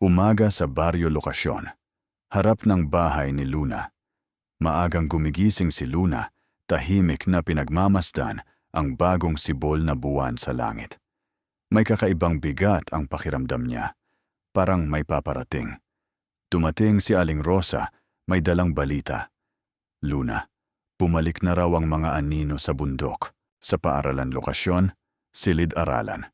Umaga sa Baryo Lokasyon. Harap ng bahay ni Luna. Maagang gumigising si Luna, tahimik na pinagmamasdan ang bagong sibol na buwan sa langit. May kakaibang bigat ang pakiramdam niya, parang may paparating. Dumating si Aling Rosa, may dalang balita. Luna, bumalik na raw ang mga anino sa bundok, sa paaralan lokasyon, silid-aralan.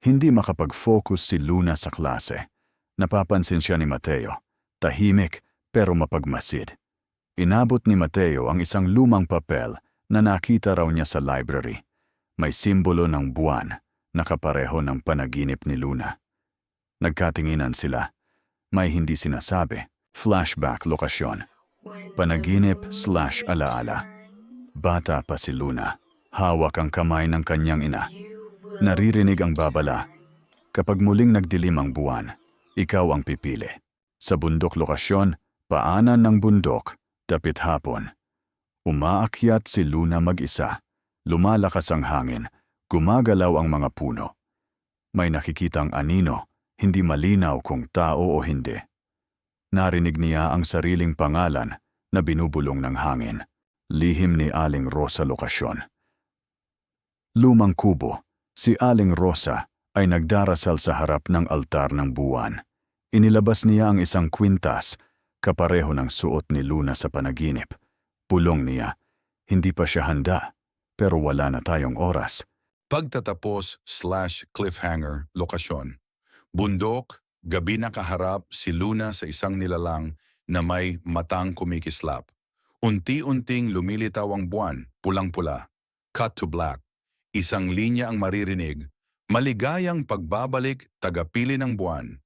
Hindi makapag-focus si Luna sa klase. Napapansin siya ni Mateo, tahimik pero mapagmasid. Inabot ni Mateo ang isang lumang papel na nakita raw niya sa library. May simbolo ng buwan, nakapareho ng panaginip ni Luna. Nagkatinginan sila. May hindi sinasabi, flashback lokasyon. Panaginip/alaala. Bata pa si Luna. Hawak ang kamay ng kanyang ina. Naririnig ang babala. Kapag muling nagdilim ang buwan, ikaw ang pipili. Sa bundok lokasyon, paanan ng bundok, dapit hapon. Umaakyat si Luna mag-isa. Lumalakas ang hangin, gumagalaw ang mga puno. May nakikitang anino, hindi malinaw kung tao o hindi. Narinig niya ang sariling pangalan na binubulong ng hangin. Lihim ni Aling Rosa lokasyon. Lumang kubo, si Aling Rosa ay nagdarasal sa harap ng altar ng buwan. Inilabas niya ang isang kwintas, kapareho ng suot ni Luna sa panaginip. Pulong niya, hindi pa siya handa, pero wala na tayong oras. Pagtatapos/cliffhanger, lokasyon. Bundok, gabi na kaharap si Luna sa isang nilalang na may matang kumikislap. Unti-unting lumilitaw ang buwan, pulang-pula. Cut to black. Isang linya ang maririnig, maligayang pagbabalik, tagapili ng buwan.